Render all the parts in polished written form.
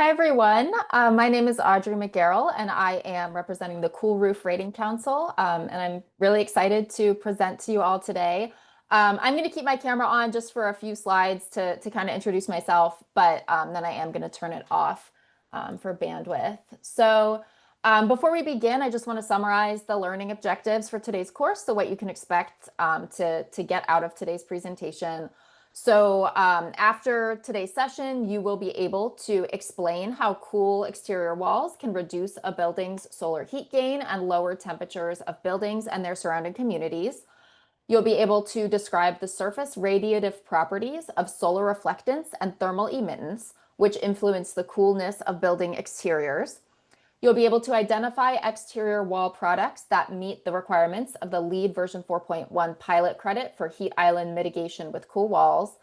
Hi, everyone. My name is Audrey McGarrell, and I am representing the Cool Roof Rating Council. And I'm really excited to present to you all today. I'm going to keep my camera on just for a few slides to kind of introduce myself, but then I am going to turn it off for bandwidth. Before we begin, I just want to summarize the learning objectives for today's course, so what you can expect to get out of today's presentation. After today's session, you will be able to explain how cool exterior walls can reduce a building's solar heat gain and lower temperatures of buildings and their surrounding communities. You'll be able to describe the surface radiative properties of solar reflectance and thermal emittance, which influence the coolness of building exteriors. You'll be able to identify exterior wall products that meet the requirements of the LEED version 4.1 pilot credit for heat island mitigation with cool walls.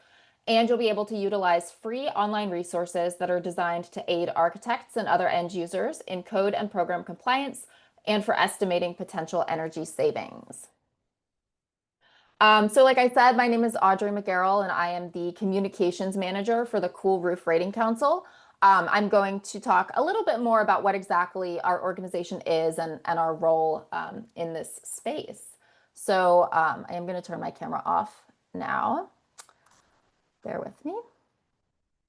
And you'll be able to utilize free online resources that are designed to aid architects and other end users in code and program compliance and for estimating potential energy savings. Like I said, my name is Audrey McGarrell, and I am the communications manager for the Cool Roof Rating Council. I'm going to talk a little bit more about what exactly our organization is and our role in this space. I am going to turn my camera off now. Bear with me.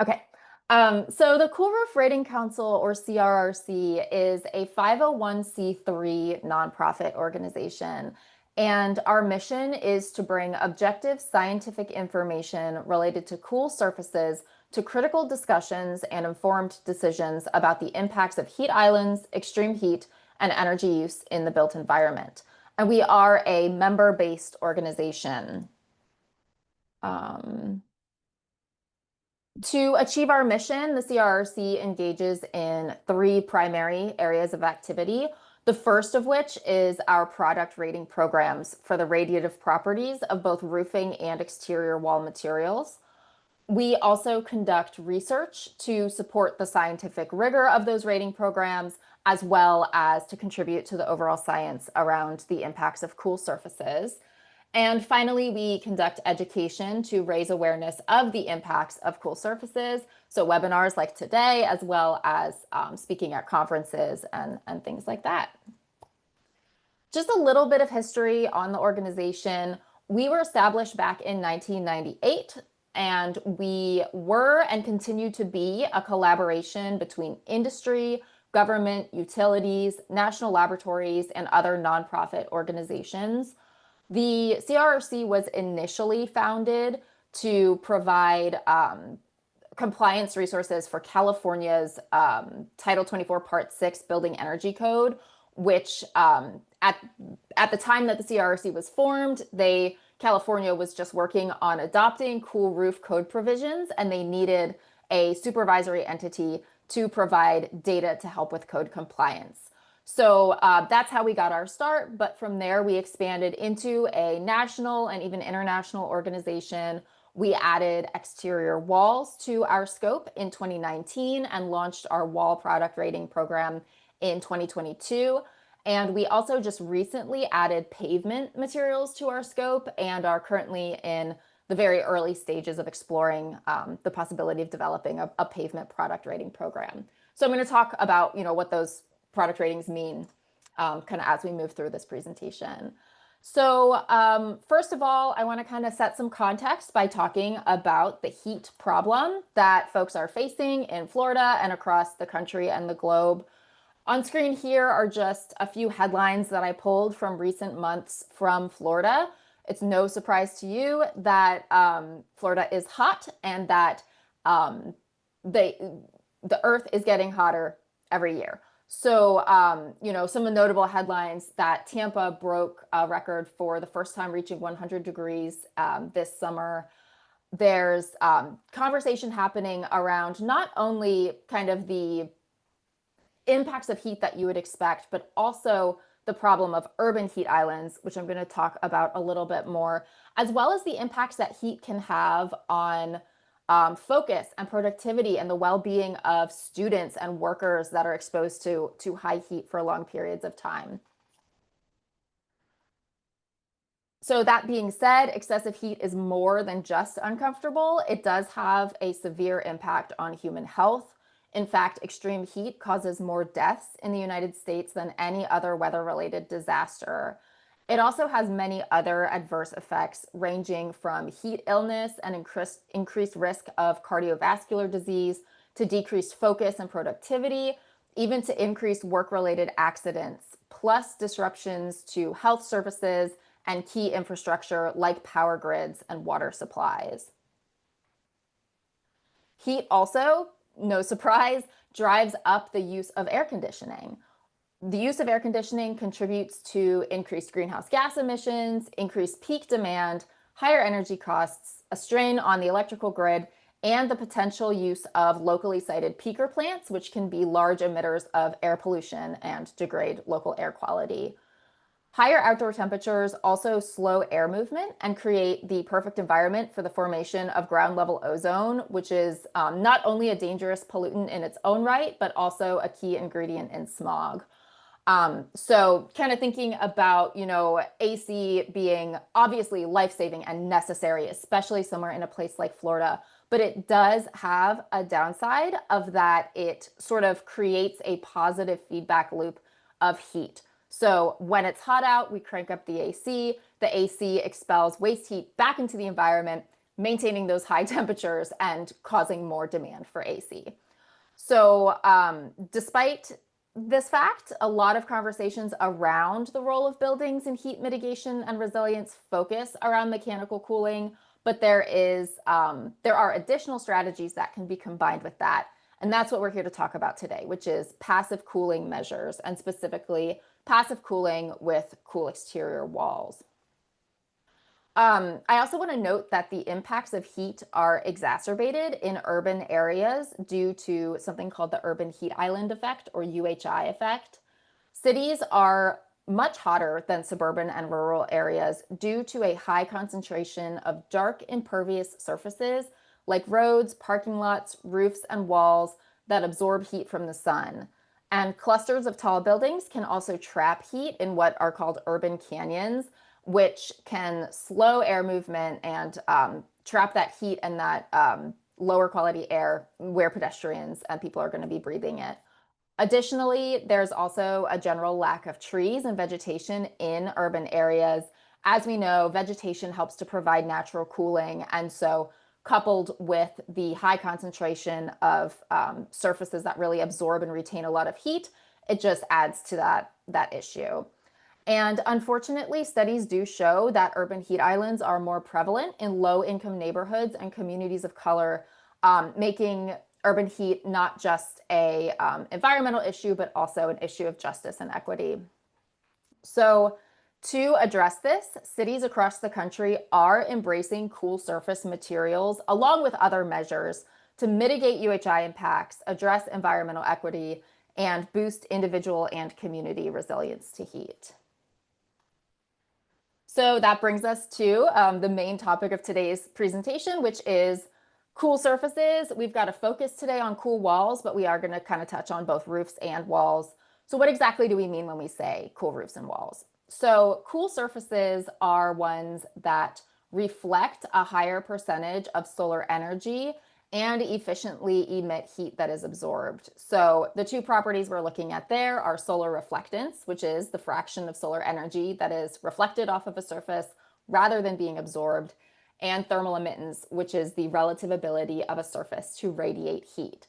Okay. The Cool Roof Rating Council, or CRRC, is a 501c3 nonprofit organization. And our mission is to bring objective scientific information related to cool surfaces to critical discussions and informed decisions about the impacts of heat islands, extreme heat, and energy use in the built environment. And we are a member-based organization. To achieve our mission, the CRRC engages in three primary areas of activity. The first of which is our product rating programs for the radiative properties of both roofing and exterior wall materials. We also conduct research to support the scientific rigor of those rating programs, as well as to contribute to the overall science around the impacts of cool surfaces. And finally, we conduct education to raise awareness of the impacts of cool surfaces. So webinars like today, as well as speaking at conferences and things like that. Just a little bit of history on the organization. We were established back in 1998, and we were and continue to be a collaboration between industry, government, utilities, national laboratories, and other nonprofit organizations. The CRRC was initially founded to provide compliance resources for California's Title 24 Part 6 Building Energy Code, which at the time that the CRRC was formed, California was just working on adopting cool roof code provisions, and they needed a supervisory entity to provide data to help with code compliance. That's how we got our start. But from there, we expanded into a national and even international organization. We added exterior walls to our scope in 2019 and launched our wall product rating program in 2022. And we also just recently added pavement materials to our scope and are currently in the very early stages of exploring the possibility of developing a pavement product rating program. So I'm going to talk about, what those product ratings mean kind of as we move through this presentation. First of all, I want to kind of set some context by talking about the heat problem that folks are facing in Florida and across the country and the globe. On screen here are just a few headlines that I pulled from recent months from Florida. It's no surprise to you that Florida is hot and that the earth is getting hotter every year. Some notable headlines: that Tampa broke a record for the first time, reaching 100 degrees this summer. There's conversation happening around not only kind of the impacts of heat that you would expect, but also the problem of urban heat islands, which I'm going to talk about a little bit more, as well as the impacts that heat can have on focus and productivity and the well-being of students and workers that are exposed to high heat for long periods of time. So that being said, excessive heat is more than just uncomfortable. It does have a severe impact on human health. In fact, extreme heat causes more deaths in the United States than any other weather-related disaster. It also has many other adverse effects, ranging from heat illness and increased risk of cardiovascular disease to decreased focus and productivity, even to increased work-related accidents, plus disruptions to health services and key infrastructure like power grids and water supplies. Heat also, no surprise, drives up the use of air conditioning. The use of air conditioning contributes to increased greenhouse gas emissions, increased peak demand, higher energy costs, a strain on the electrical grid, and the potential use of locally sited peaker plants, which can be large emitters of air pollution and degrade local air quality. Higher outdoor temperatures also slow air movement and create the perfect environment for the formation of ground level ozone, which is not only a dangerous pollutant in its own right, but also a key ingredient in smog. So kind of thinking about, AC being obviously life-saving and necessary, especially somewhere in a place like Florida, but it does have a downside of that it sort of creates a positive feedback loop of heat. So when it's hot out, we crank up the AC. The AC expels waste heat back into the environment, maintaining those high temperatures and causing more demand for AC. So despite this fact, a lot of conversations around the role of buildings in heat mitigation and resilience focus around mechanical cooling, but there are additional strategies that can be combined with that. And that's what we're here to talk about today, which is passive cooling measures, and specifically passive cooling with cool exterior walls. I also want to note that the impacts of heat are exacerbated in urban areas due to something called the urban heat island effect, or UHI effect. Cities are much hotter than suburban and rural areas due to a high concentration of dark impervious surfaces like roads, parking lots, roofs, and walls that absorb heat from the sun. And clusters of tall buildings can also trap heat in what are called urban canyons, which can slow air movement and trap that heat and that lower quality air where pedestrians and people are going to be breathing it. Additionally, there's also a general lack of trees and vegetation in urban areas. As we know, vegetation helps to provide natural cooling, and so coupled with the high concentration of surfaces that really absorb and retain a lot of heat, it just adds to that issue. And unfortunately, studies do show that urban heat islands are more prevalent in low-income neighborhoods and communities of color, making urban heat not just a environmental issue, but also an issue of justice and equity. So to address this, cities across the country are embracing cool surface materials along with other measures to mitigate UHI impacts, address environmental equity, and boost individual and community resilience to heat. So that brings us to the main topic of today's presentation, which is cool surfaces. We've got a focus today on cool walls, but we are going to kind of touch on both roofs and walls. So what exactly do we mean when we say cool roofs and walls? So cool surfaces are ones that reflect a higher percentage of solar energy and efficiently emit heat that is absorbed. So the two properties we're looking at there are solar reflectance, which is the fraction of solar energy that is reflected off of a surface rather than being absorbed, and thermal emittance, which is the relative ability of a surface to radiate heat.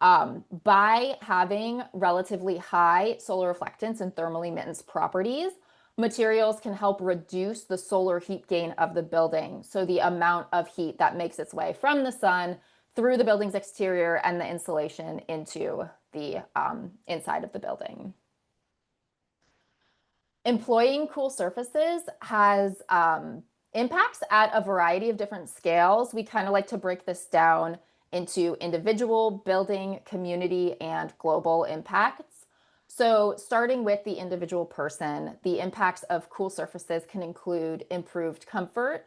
By having relatively high solar reflectance and thermal emittance properties, materials can help reduce the solar heat gain of the building. So the amount of heat that makes its way from the sun through the building's exterior and the insulation into the inside of the building. Employing cool surfaces has impacts at a variety of different scales. We kind of like to break this down into individual, building, community, and global impacts. So starting with the individual person, the impacts of cool surfaces can include improved comfort,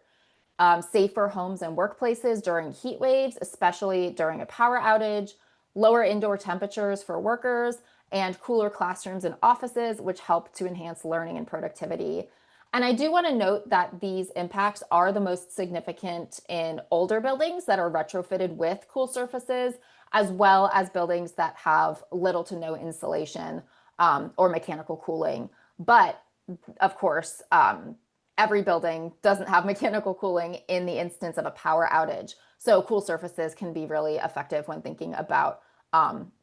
safer homes and workplaces during heat waves, especially during a power outage, lower indoor temperatures for workers, and cooler classrooms and offices, which help to enhance learning and productivity. And I do want to note that these impacts are the most significant in older buildings that are retrofitted with cool surfaces, as well as buildings that have little to no insulation or mechanical cooling. But of course, every building doesn't have mechanical cooling in the instance of a power outage. So cool surfaces can be really effective when thinking about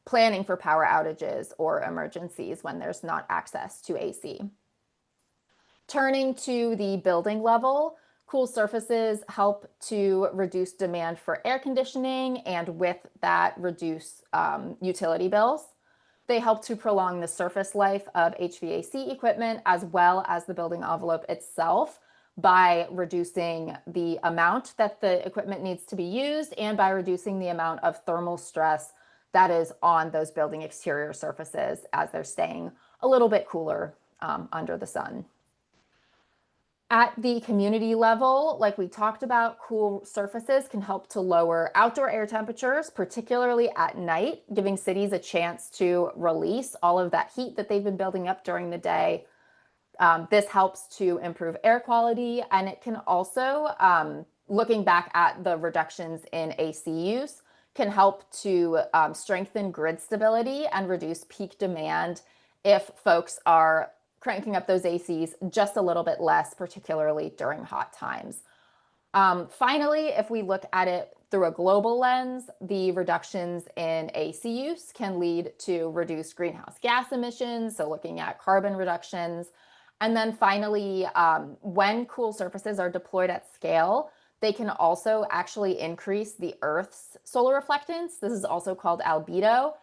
planning for power outages or emergencies when there's not access to AC. Turning to the building level, cool surfaces help to reduce demand for air conditioning and with that reduce utility bills. They help to prolong the surface life of HVAC equipment as well as the building envelope itself by reducing the amount that the equipment needs to be used and by reducing the amount of thermal stress that is on those building exterior surfaces as they're staying a little bit cooler under the sun. At the community level, like we talked about, cool surfaces can help to lower outdoor air temperatures, particularly at night, giving cities a chance to release all of that heat that they've been building up during the day. This helps to improve air quality, and it can also, looking back at the reductions in AC use, can help to strengthen grid stability and reduce peak demand if folks are cranking up those ACs just a little bit less, particularly during hot times. Finally, if we look at it through a global lens, the reductions in AC use can lead to reduced greenhouse gas emissions, so looking at carbon reductions. And then finally, when cool surfaces are deployed at scale, they can also actually increase the Earth's solar reflectance. This is also called albedo.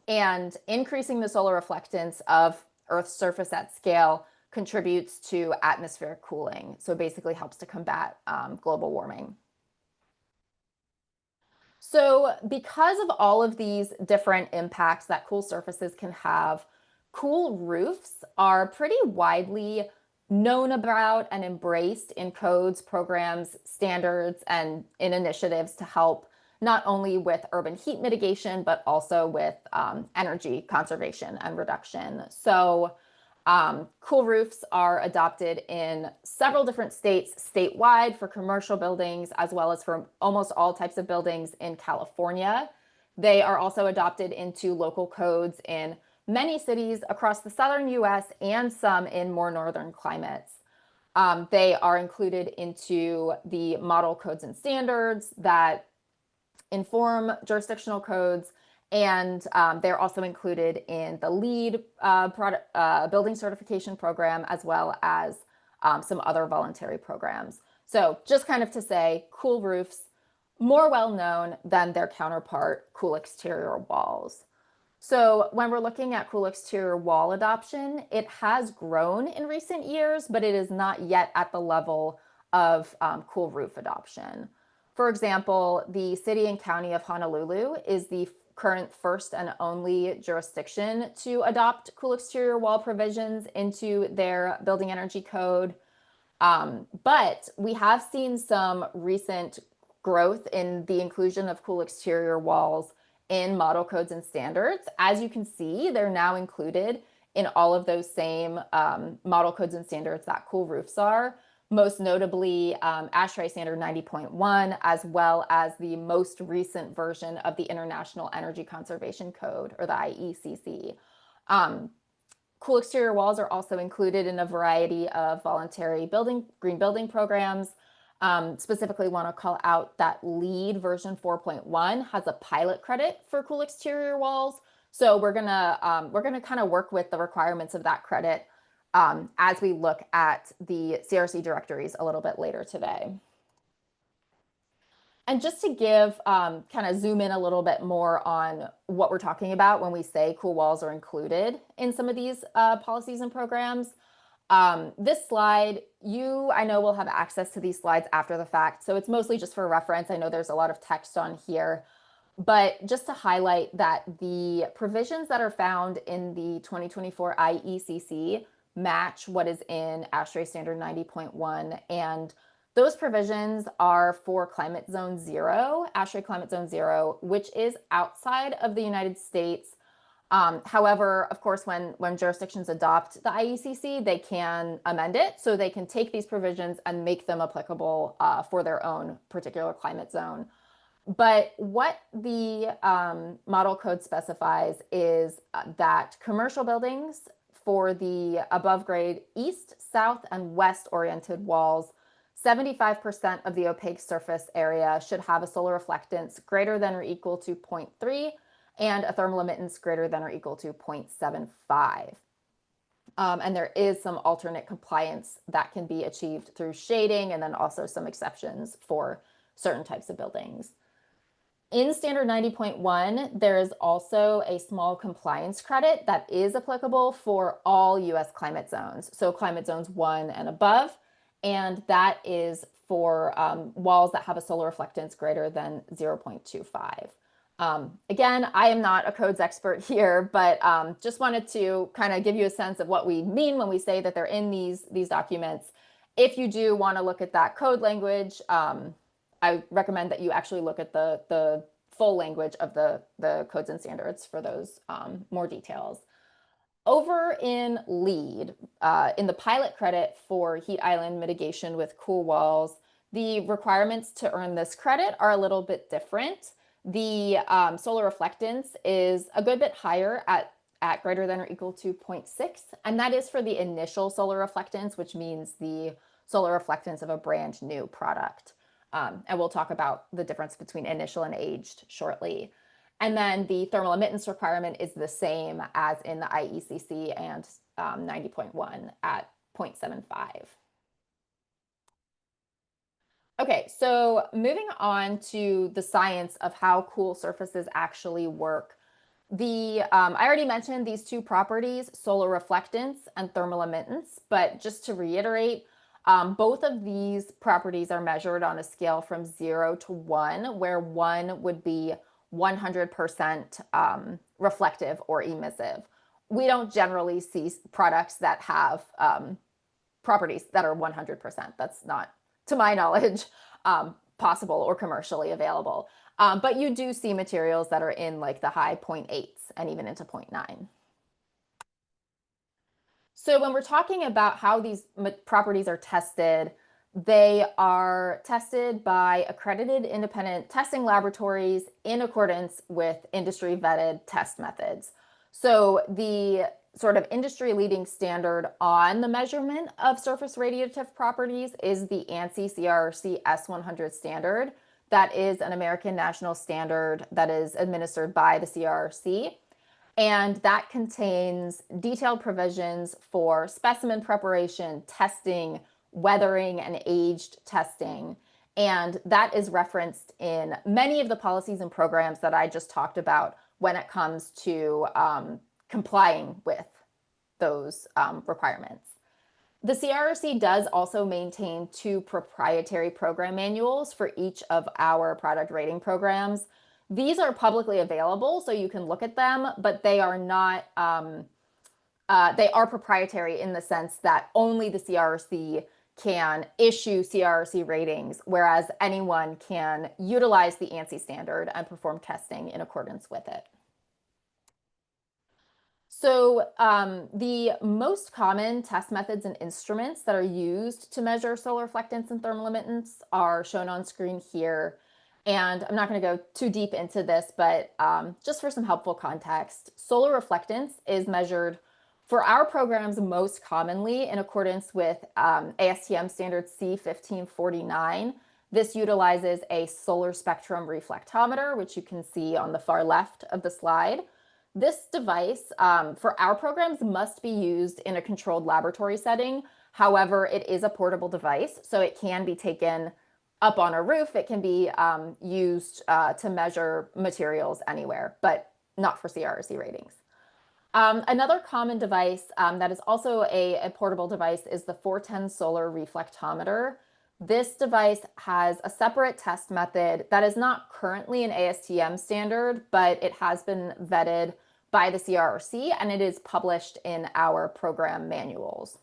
And increasing the solar reflectance of Earth's surface at scale contributes to atmospheric cooling. So it basically helps to combat global warming. So because of all of these different impacts that cool surfaces can have, cool roofs are pretty widely known about and embraced in codes, programs, standards, and in initiatives to help not only with urban heat mitigation, but also with energy conservation and reduction. So cool roofs are adopted in several different states statewide for commercial buildings, as well as for almost all types of buildings in California. They are also adopted into local codes in many cities across the southern US and some in more northern climates. They are included into the model codes and standards that inform jurisdictional codes, and they're also included in the LEED building certification program, as well as some other voluntary programs. So just kind of to say, cool roofs, more well known than their counterpart, cool exterior walls. So when we're looking at cool exterior wall adoption, it has grown in recent years, but it is not yet at the level of cool roof adoption. For example, the city and county of Honolulu is the current first and only jurisdiction to adopt cool exterior wall provisions into their building energy code. But we have seen some recent growth in the inclusion of cool exterior walls in model codes and standards. As you can see, they're now included in all of those same model codes and standards that cool roofs are. Most notably ASHRAE Standard 90.1, as well as the most recent version of the International Energy Conservation Code, or the IECC. Cool exterior walls are also included in a variety of voluntary green building programs. Specifically want to call out that LEED version 4.1 has a pilot credit for cool exterior walls. So we're gonna kind of work with the requirements of that credit as we look at the CRC directories a little bit later today. And just to give, kind of zoom in a little bit more on what we're talking about when we say cool walls are included in some of these policies and programs. This slide, I know will have access to these slides after the fact, so it's mostly just for reference. I know there's a lot of text on here, but just to highlight that the provisions that are found in the 2024 IECC match what is in ASHRAE Standard 90.1, and those provisions are for Climate Zone 0, ASHRAE Climate Zone 0, which is outside of the United States. However, of course, when jurisdictions adopt the IECC, they can amend it, so they can take these provisions and make them applicable for their own particular climate zone. But what the model code specifies is that commercial buildings for the above grade east, south, and west oriented walls, 75% of the opaque surface area should have a solar reflectance greater than or equal to 0.3 and a thermal emittance greater than or equal to 0.75. And there is some alternate compliance that can be achieved through shading, and then also some exceptions for certain types of buildings. In Standard 90.1, there is also a small compliance credit that is applicable for all US climate zones, so climate zones 1 and above, and that is for walls that have a solar reflectance greater than 0.25. Again, I am not a codes expert here, but just wanted to kind of give you a sense of what we mean when we say that they're in these documents. If you do want to look at that code language, I recommend that you actually look at the full language of the codes and standards for those more details. Over in LEED, in the pilot credit for heat island mitigation with cool walls, the requirements to earn this credit are a little bit different. The solar reflectance is a good bit higher at greater than or equal to 0.6, and that is for the initial solar reflectance, which means the solar reflectance of a brand new product. And we'll talk about the difference between initial and aged shortly. And then the thermal emittance requirement is the same as in the IECC and 90.1 at 0.75. Okay, so moving on to the science of how cool surfaces actually work. I already mentioned these two properties, solar reflectance and thermal emittance, but just to reiterate, both of these properties are measured on a scale from 0 to 1, where 1 would be 100% reflective or emissive. We don't generally see products that have properties that are 100%. That's not, to my knowledge, possible or commercially available. But you do see materials that are in like the high 0.8s and even into 0.9. So when we're talking about how these properties are tested, they are tested by accredited independent testing laboratories in accordance with industry vetted test methods. So the sort of industry leading standard on the measurement of surface radiative properties is the ANSI CRRC S100 standard. That is an American national standard that is administered by the CRRC. And that contains detailed provisions for specimen preparation, testing, weathering, and aged testing. And that is referenced in many of the policies and programs that I just talked about when it comes to complying with those requirements. The CRRC does also maintain 2 proprietary program manuals for each of our product rating programs. These are publicly available, so you can look at them, but they are not, they are proprietary in the sense that only the CRRC can issue CRRC ratings, whereas anyone can utilize the ANSI standard and perform testing in accordance with it. So the most common test methods and instruments that are used to measure solar reflectance and thermal emittance are shown on screen here. And I'm not going to go too deep into this, but just for some helpful context, solar reflectance is measured for our programs most commonly in accordance with ASTM standard C1549. This utilizes a solar spectrum reflectometer, which you can see on the far left of the slide. This device for our programs must be used in a controlled laboratory setting. However, it is a portable device, so it can be taken up on a roof. It can be used to measure materials anywhere, but not for CRRC ratings. Another common device that is also a portable device is the 410 solar reflectometer. This device has a separate test method that is not currently an ASTM standard, but it has been vetted by the CRRC and it is published in our program manuals.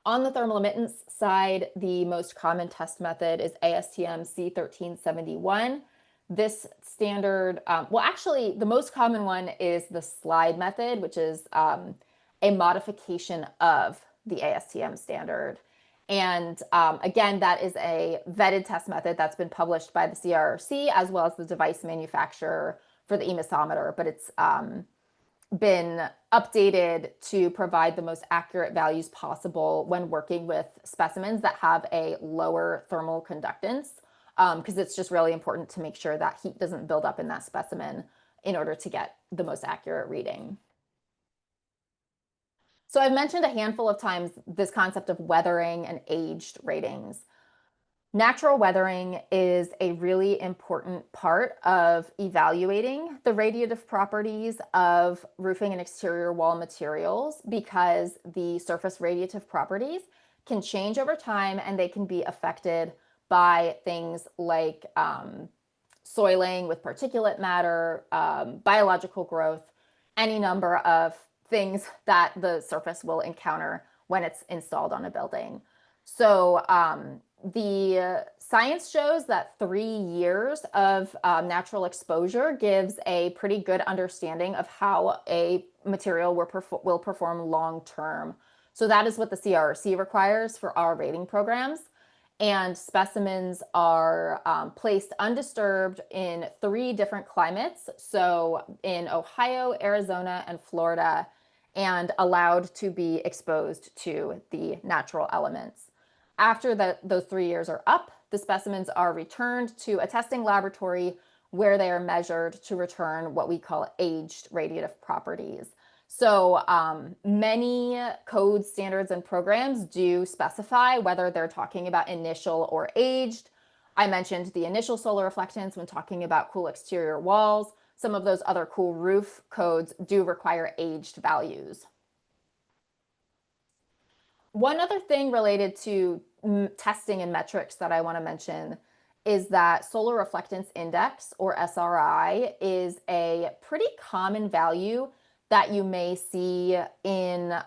On the thermal emittance side, the most common test method is ASTM C1371. This standard, well, actually, the most common one is the slide method, which is a modification of the ASTM standard. And again, that is a vetted test method that's been published by the CRRC as well as the device manufacturer for the emisometer, but it's been updated to provide the most accurate values possible when working with specimens that have a lower thermal conductance, because it's just really important to make sure that heat doesn't build up in that specimen in order to get the most accurate reading. So I've mentioned a handful of times this concept of weathering and aged ratings. Natural weathering is a really important part of evaluating the radiative properties of roofing and exterior wall materials because the surface radiative properties can change over time and they can be affected by things like soiling with particulate matter, biological growth, any number of things that the surface will encounter when it's installed on a building. So the science shows that 3 years of natural exposure gives a pretty good understanding of how a material will perform long term. So that is what the CRRC requires for our rating programs. And specimens are placed undisturbed in 3 different climates. So in Ohio, Arizona, and Florida, and allowed to be exposed to the natural elements. After those 3 years are up, the specimens are returned to a testing laboratory where they are measured to return what we call aged radiative properties. So many codes, standards, and programs do specify whether they're talking about initial or aged. I mentioned the initial solar reflectance when talking about cool exterior walls. Some of those other cool roof codes do require aged values. One other thing related to testing and metrics that I want to mention is that solar reflectance index, or SRI, is a pretty common value that you may see in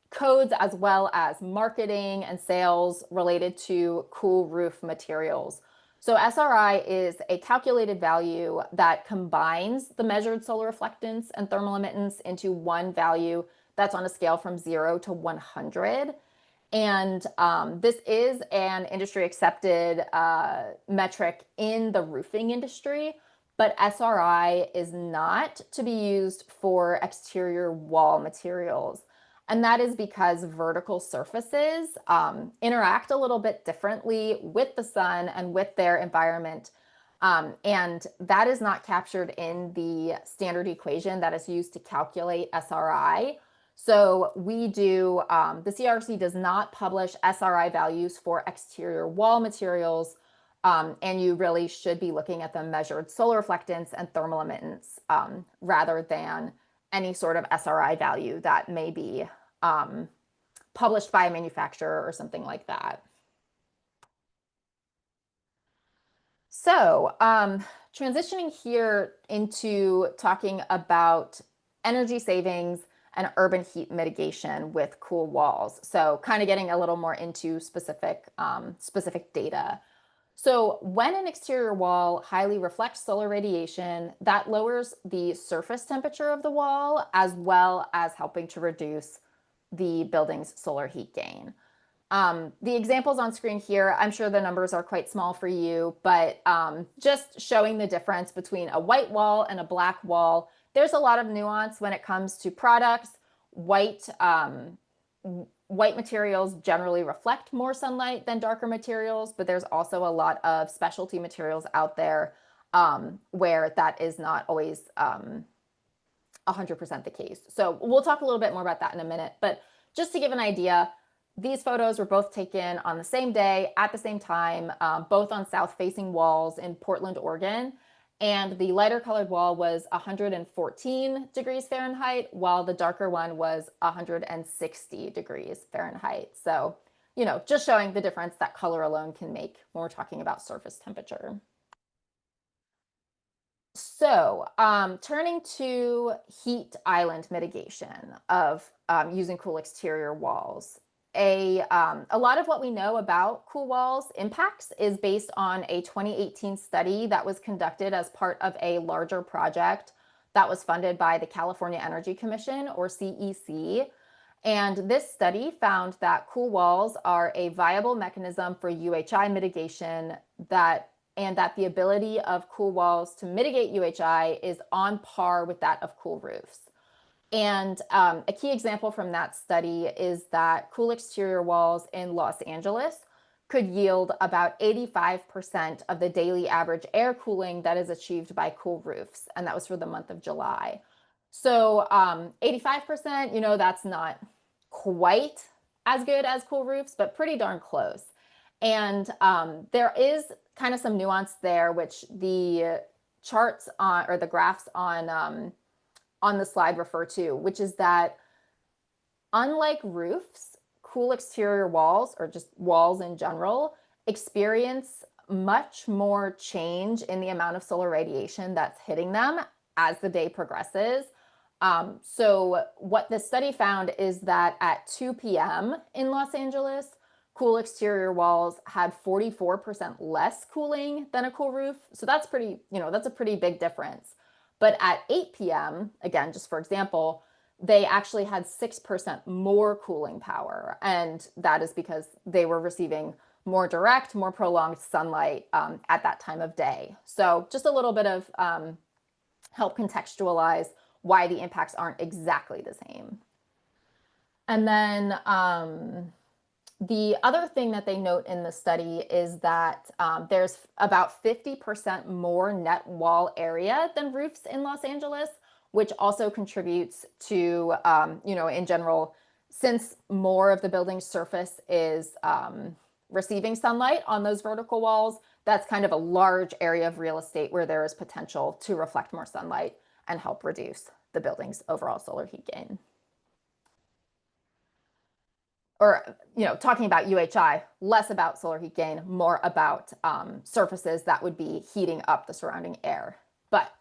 codes as well as marketing and sales related to cool roof materials. So SRI is a calculated value that combines the measured solar reflectance and thermal emittance into one value that's on a scale from 0 to 100. And this is an industry accepted metric in the roofing industry, but SRI is not to be used for exterior wall materials. And that is because vertical surfaces interact a little bit differently with the sun and with their environment. And that is not captured in the standard equation that is used to calculate SRI. So we do, the CRC does not publish SRI values for exterior wall materials, and you really should be looking at the measured solar reflectance and thermal emittance rather than any sort of SRI value that may be published by a manufacturer or something like that. So transitioning here into talking about energy savings and urban heat mitigation with cool walls. So kind of getting a little more into specific data. So when an exterior wall highly reflects solar radiation, that lowers the surface temperature of the wall as well as helping to reduce the building's solar heat gain. The examples on screen here, I'm sure the numbers are quite small for you, but just showing the difference between a white wall and a black wall. There's a lot of nuance when it comes to products. White materials generally reflect more sunlight than darker materials, but there's also a lot of specialty materials out there where that is not always 100% the case. So we'll talk a little bit more about that in a minute, but just to give an idea, these photos were both taken on the same day at the same time, both on south-facing walls in Portland, Oregon. And the lighter colored wall was 114 degrees Fahrenheit, while the darker one was 160 degrees Fahrenheit. So, you know, just showing the difference that color alone can make when we're talking about surface temperature. So turning to heat island mitigation of using cool exterior walls. A lot of what we know about cool walls impacts is based on a 2018 study that was conducted as part of a larger project that was funded by the California Energy Commission, or CEC. And this study found that cool walls are a viable mechanism for UHI mitigation, and that the ability of cool walls to mitigate UHI is on par with that of cool roofs. And a key example from that study is that cool exterior walls in Los Angeles could yield about 85% of the daily average air cooling that is achieved by cool roofs. And that was for the month of July. So 85%, that's not quite as good as cool roofs, but pretty darn close. And there is kind of some nuance there, which the charts on, or the graphs on the slide refer to, which is that unlike roofs, cool exterior walls, or just walls in general, experience much more change in the amount of solar radiation that's hitting them as the day progresses. So what this study found is that at 2 p.m. in Los Angeles, cool exterior walls had 44% less cooling than a cool roof. So that's pretty, that's a pretty big difference. But at 8 p.m., again, just for example, they actually had 6% more cooling power. And that is because they were receiving more direct, more prolonged sunlight at that time of day. So just a little bit of help contextualize why the impacts aren't exactly the same. And then the other thing that they note in the study is that there's about 50% more net wall area than roofs in Los Angeles, which also contributes to, in general, since more of the building's surface is receiving sunlight on those vertical walls, that's kind of a large area of real estate where there is potential to reflect more sunlight and help reduce the building's overall solar heat gain. Or, talking about UHI, less about solar heat gain, more about surfaces that would be heating up the surrounding air. But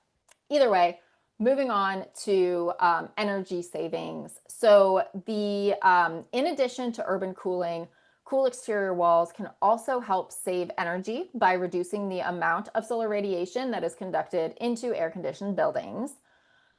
either way, moving on to energy savings. So in addition to urban cooling, cool exterior walls can also help save energy by reducing the amount of solar radiation that is conducted into air-conditioned buildings.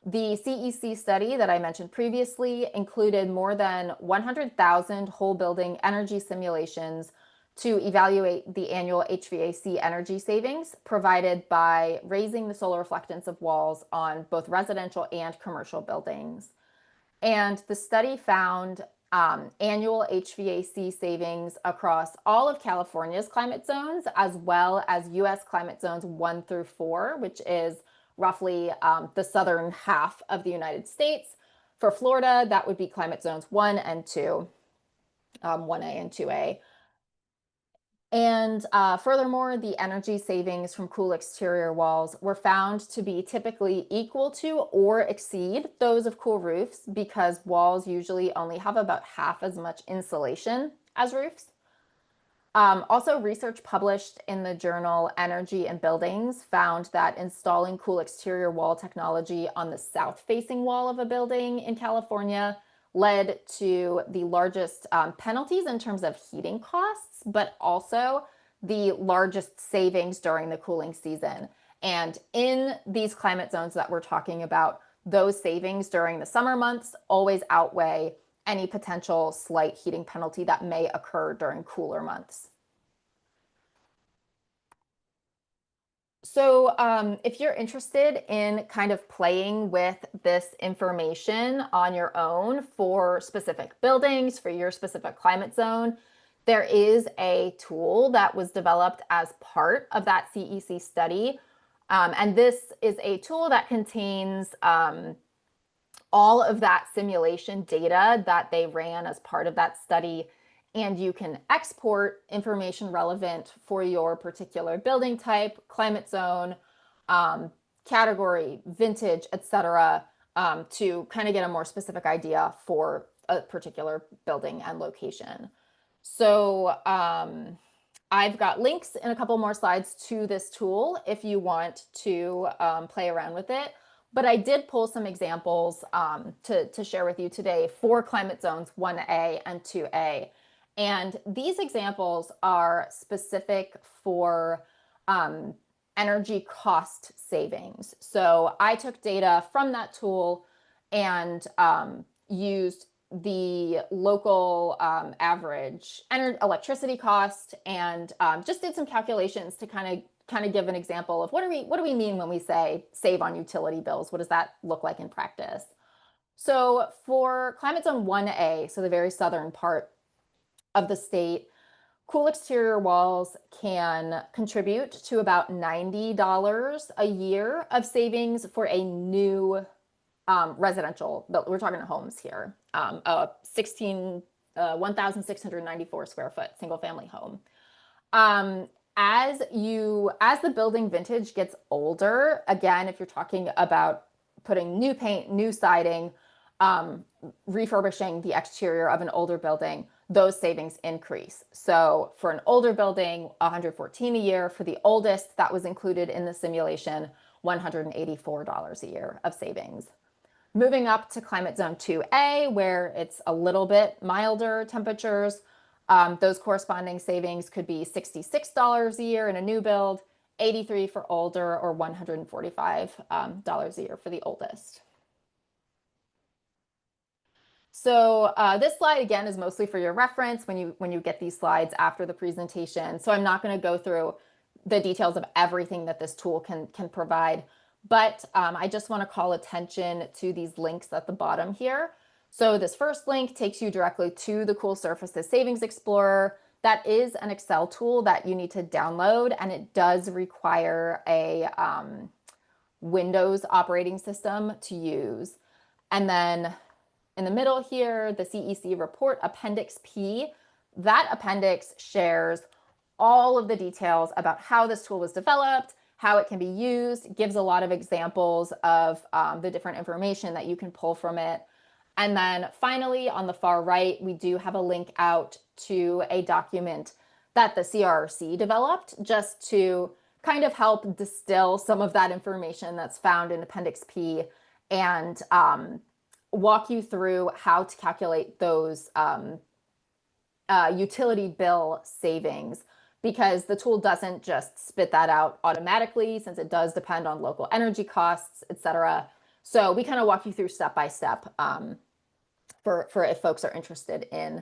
The CEC study that I mentioned previously included more than 100,000 whole building energy simulations to evaluate the annual HVAC energy savings provided by raising the solar reflectance of walls on both residential and commercial buildings. And the study found annual HVAC savings across all of California's climate zones, as well as US climate zones 1 through 4, which is roughly the southern half of the United States. For Florida, that would be climate zones 1 and 2, 1A and 2A. And furthermore, the energy savings from cool exterior walls were found to be typically equal to or exceed those of cool roofs, because walls usually only have about half as much insulation as roofs. Also, research published in the journal Energy and Buildings found that installing cool exterior wall technology on the south-facing wall of a building in California led to the largest penalties in terms of heating costs, but also the largest savings during the cooling season. And in these climate zones that we're talking about, those savings during the summer months always outweigh any potential slight heating penalty that may occur during cooler months. So if you're interested in kind of playing with this information on your own for specific buildings, for your specific climate zone, there is a tool that was developed as part of that CEC study. And this is a tool that contains all of that simulation data that they ran as part of that study. And you can export information relevant for your particular building type, climate zone, category, vintage, etc., to kind of get a more specific idea for a particular building and location. So I've got links in a couple more slides to this tool if you want to play around with it. But I did pull some examples to share with you today for climate zones 1A and 2A. And these examples are specific for energy cost savings. So I took data from that tool and used the local average electricity cost, and just did some calculations to kind of give an example of what do we mean when we say save on utility bills? What does that look like in practice? So for climate zone 1A, so the very southern part of the state, cool exterior walls can contribute to about $90 a year of savings for a new residential, but we're talking homes here, a 1,694 square foot single family home. As the building vintage gets older, again, if you're talking about putting new paint, new siding, refurbishing the exterior of an older building, those savings increase. So for an older building, 114 a year. For the oldest, that was included in the simulation, $184 a year of savings. Moving up to climate zone 2A, where it's a little bit milder temperatures, those corresponding savings could be $66 a year in a new build, $83 for older, or $145 a year for the oldest. So this slide, again, is mostly for your reference when you get these slides after the presentation. So I'm not going to go through the details of everything that this tool can provide, but I just want to call attention to these links at the bottom here. So this first link takes you directly to the Cool Surfaces Savings Explorer. That is an Excel tool that you need to download, and it does require a Windows operating system to use. And then in the middle here, the CEC report Appendix P, that appendix shares all of the details about how this tool was developed, how it can be used, gives a lot of examples of the different information that you can pull from it. And then finally, on the far right, we do have a link out to a document that the CRRC developed just to kind of help distill some of that information that's found in Appendix P and walk you through how to calculate those utility bill savings, because the tool doesn't just spit that out automatically, since it does depend on local energy costs, etc. So we kind of walk you through step by step for if folks are interested in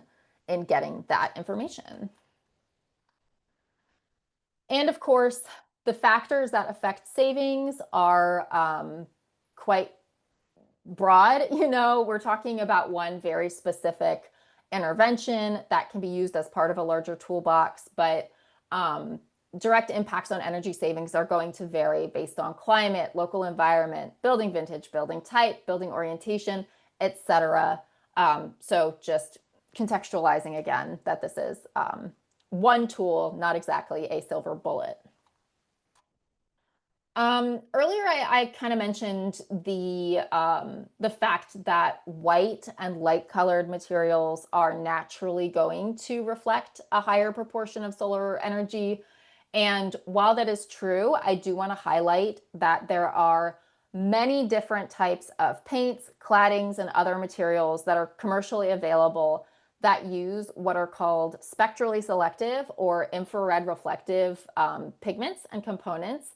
getting that information. And of course, the factors that affect savings are quite broad. We're talking about one very specific intervention that can be used as part of a larger toolbox, but direct impacts on energy savings are going to vary based on climate, local environment, building vintage, building type, building orientation, etc. So just contextualizing again that this is one tool, not exactly a silver bullet. Earlier, I kind of mentioned the fact that white and light colored materials are naturally going to reflect a higher proportion of solar energy. And while that is true, I do want to highlight that there are many different types of paints, claddings, and other materials that are commercially available that use what are called spectrally selective or infrared reflective pigments and components.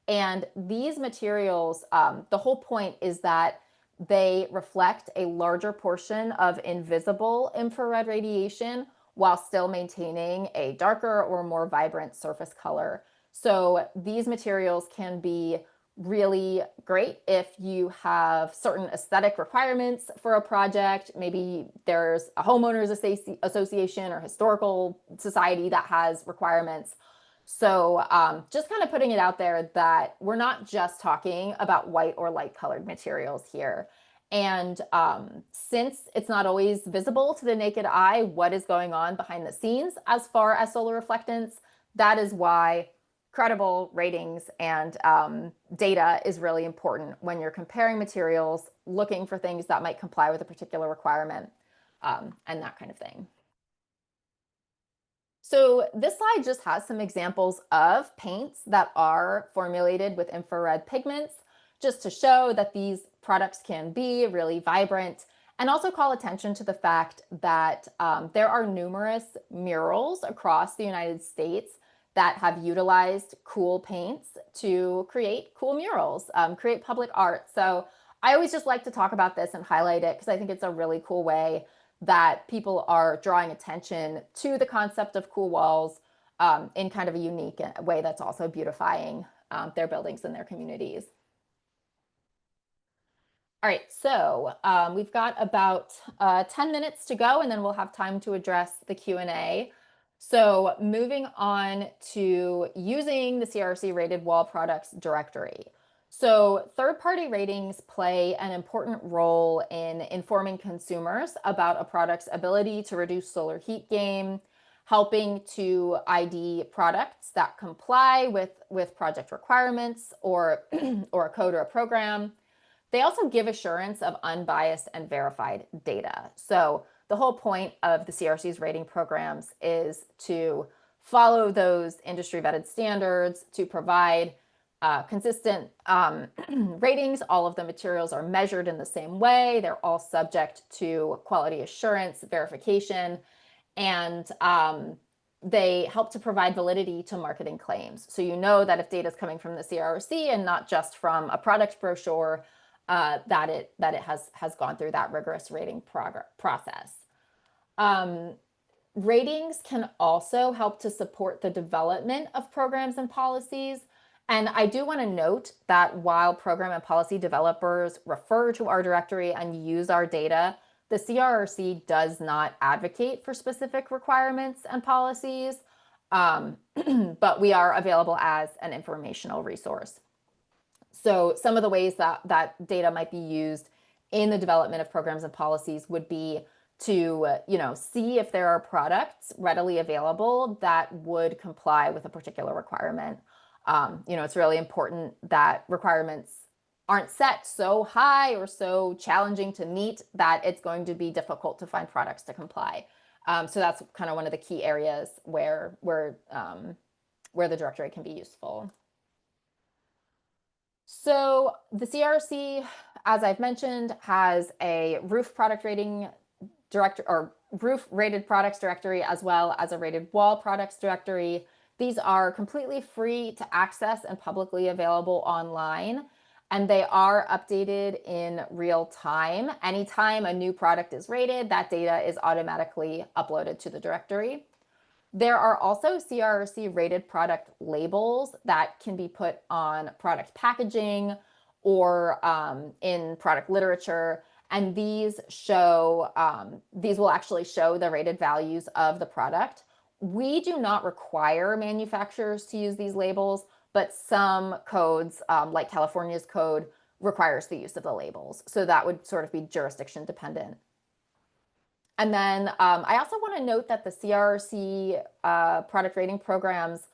And these materials, the whole point is that they reflect a larger portion of invisible infrared radiation while still maintaining a darker or more vibrant surface color. So these materials can be really great if you have certain aesthetic requirements for a project. Maybe there's a homeowners association or historical society that has requirements. So just kind of putting it out there that we're not just talking about white or light colored materials here. And since it's not always visible to the naked eye what is going on behind the scenes as far as solar reflectance, that is why credible ratings and data is really important when you're comparing materials, looking for things that might comply with a particular requirement, and that kind of thing. So this slide just has some examples of paints that are formulated with infrared pigments, just to show that these products can be really vibrant, and also call attention to the fact that there are numerous murals across the United States that have utilized cool paints to create cool murals, create public art. So I always just like to talk about this and highlight it because I think it's a really cool way that people are drawing attention to the concept of cool walls in kind of a unique way that's also beautifying their buildings and their communities. All right, so we've got about 10 minutes to go, and then we'll have time to address the Q&A. So moving on to using the CRC rated wall products directory. So third-party ratings play an important role in informing consumers about a product's ability to reduce solar heat gain, helping to ID products that comply with project requirements or, or a code or a program. They also give assurance of unbiased and verified data. So the whole point of the CRC's rating programs is to follow those industry vetted standards, to provide consistent ratings. All of the materials are measured in the same way. They're all subject to quality assurance verification, and they help to provide validity to marketing claims. So you know that if data is coming from the CRC and not just from a product brochure, that it has gone through that rigorous rating process. Ratings can also help to support the development of programs and policies. And I do want to note that while program and policy developers refer to our directory and use our data, the CRC does not advocate for specific requirements and policies, but we are available as an informational resource. So some of the ways that data might be used in the development of programs and policies would be to see if there are products readily available that would comply with a particular requirement. It's really important that requirements aren't set so high or so challenging to meet that it's going to be difficult to find products to comply. So that's kind of one of the key areas where the directory can be useful. So the CRC, as I've mentioned, has a roof product rating directory or roof rated products directory, as well as a rated wall products directory. These are completely free to access and publicly available online, and they are updated in real time. Anytime a new product is rated, that data is automatically uploaded to the directory. There are also CRC rated product labels that can be put on product packaging or in product literature. And these will actually show the rated values of the product. We do not require manufacturers to use these labels, but some codes, like California's code, requires the use of the labels. So that would sort of be jurisdiction dependent. And then I also want to note that the CRC product rating programs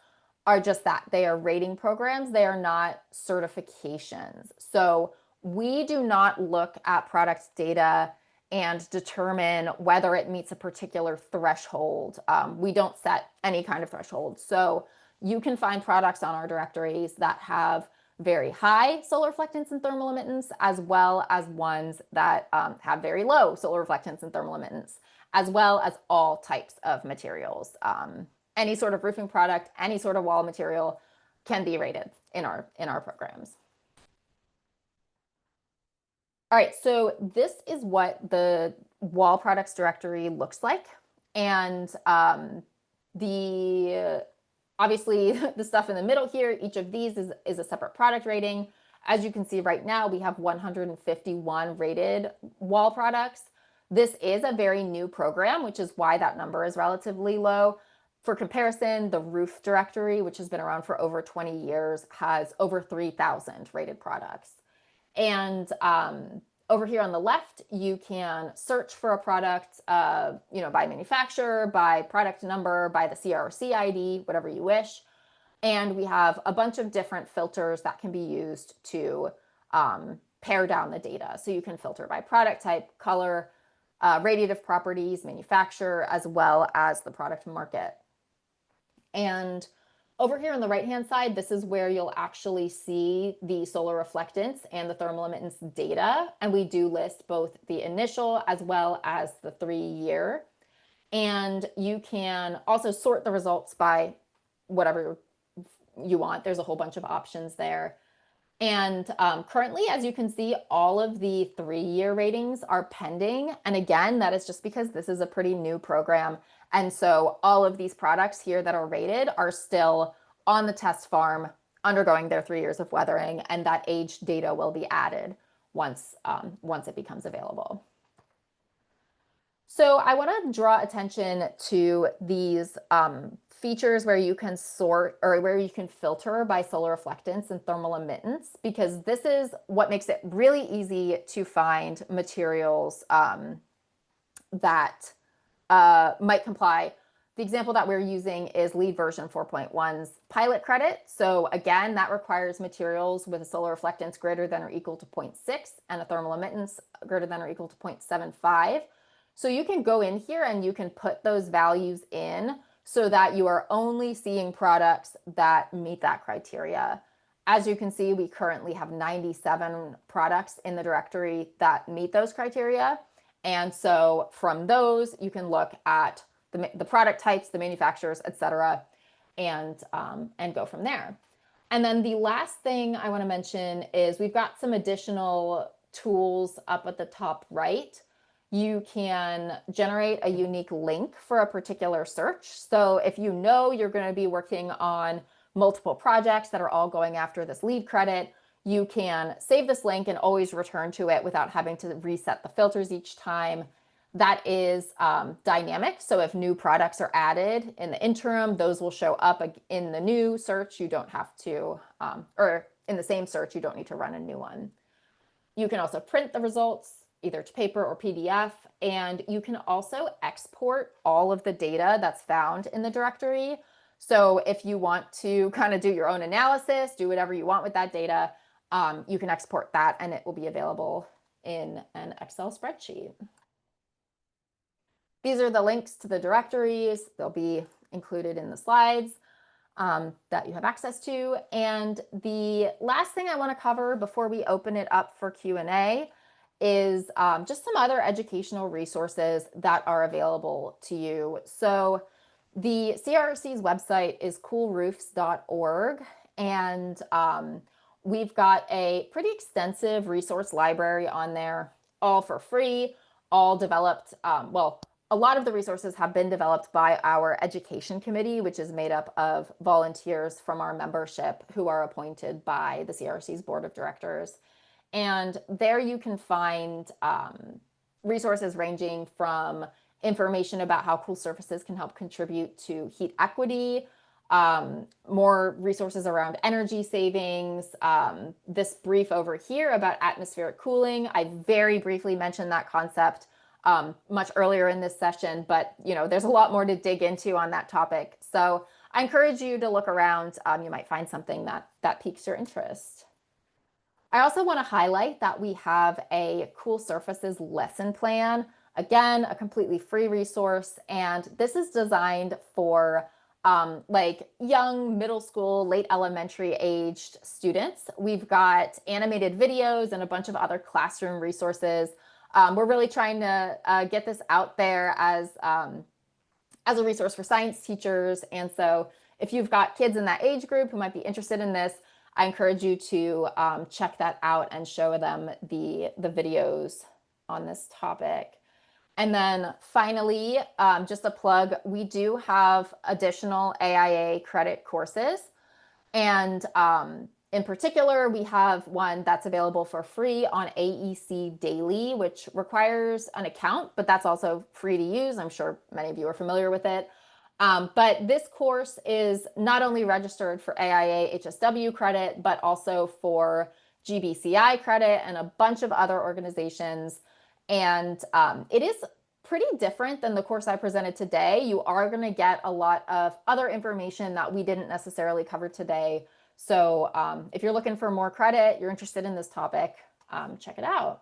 are just that. They are rating programs. They are not certifications. So we do not look at product data and determine whether it meets a particular threshold. We don't set any kind of threshold. So you can find products on our directories that have very high solar reflectance and thermal emittance, as well as ones that have very low solar reflectance and thermal emittance, as well as all types of materials. Any sort of roofing product, any sort of wall material can be rated in our programs. All right, so this is what the wall products directory looks like. And obviously, the stuff in the middle here, each of these is a separate product rating. As you can see right now, we have 151 rated wall products. This is a very new program, which is why that number is relatively low. For comparison, the roof directory, which has been around for over 20 years, has over 3,000 rated products. And over here on the left, you can search for a product, by manufacturer, by product number, by the CRC ID, whatever you wish. And we have a bunch of different filters that can be used to pare down the data. So you can filter by product type, color, radiative properties, manufacturer, as well as the product market. And over here on the right-hand side, this is where you'll actually see the solar reflectance and the thermal emittance data. And we do list both the initial as well as the 3-year. And you can also sort the results by whatever you want. There's a whole bunch of options there. And currently, as you can see, all of the 3-year ratings are pending. And again, that is just because this is a pretty new program. And so all of these products here that are rated are still on the test farm, undergoing their 3 years of weathering, and that age data will be added once it becomes available. So I want to draw attention to these features where you can sort or where you can filter by solar reflectance and thermal emittance, because this is what makes it really easy to find materials that might comply. The example that we're using is LEED version 4.1's pilot credit. So again, that requires materials with a solar reflectance greater than or equal to 0.6 and a thermal emittance greater than or equal to 0.75. So you can go in here and you can put those values in so that you are only seeing products that meet that criteria. As you can see, we currently have 97 products in the directory that meet those criteria. And so from those, you can look at the product types, the manufacturers, et cetera, and go from there. And then the last thing I want to mention is we've got some additional tools up at the top right. You can generate a unique link for a particular search. So if you know you're going to be working on multiple projects that are all going after this LEED credit, you can save this link and always return to it without having to reset the filters each time. That is dynamic. So if new products are added in the interim, those will show up in the new search. You don't have to, or in the same search, you don't need to run a new one. You can also print the results either to paper or PDF, and you can also export all of the data that's found in the directory. So if you want to kind of do your own analysis, do whatever you want with that data, you can export that and it will be available in an Excel spreadsheet. These are the links to the directories. They'll be included in the slides that you have access to. And the last thing I want to cover before we open it up for Q&A is just some other educational resources that are available to you. So the CRC's website is coolroofs.org, and we've got a pretty extensive resource library on there, all for free, all developed, well, a lot of the resources have been developed by our education committee, which is made up of volunteers from our membership who are appointed by the CRC's board of directors. And there you can find resources ranging from information about how cool surfaces can help contribute to heat equity, more resources around energy savings, this brief over here about atmospheric cooling. I very briefly mentioned that concept much earlier in this session, but there's a lot more to dig into on that topic. So I encourage you to look around. You might find something that piques your interest. I also want to highlight that we have a Cool Surfaces lesson plan. Again, a completely free resource, and this is designed for like young middle school, late elementary aged students. We've got animated videos and a bunch of other classroom resources. We're really trying to get this out there as a resource for science teachers. And so if you've got kids in that age group who might be interested in this, I encourage you to check that out and show them the videos on this topic. And then finally, just a plug, we do have additional AIA credit courses. And in particular, we have one that's available for free on AEC Daily, which requires an account, but that's also free to use. I'm sure many of you are familiar with it. But this course is not only registered for AIA HSW credit, but also for GBCI credit and a bunch of other organizations. And it is pretty different than the course I presented today. You are going to get a lot of other information that we didn't necessarily cover today. So if you're looking for more credit, you're interested in this topic, check it out.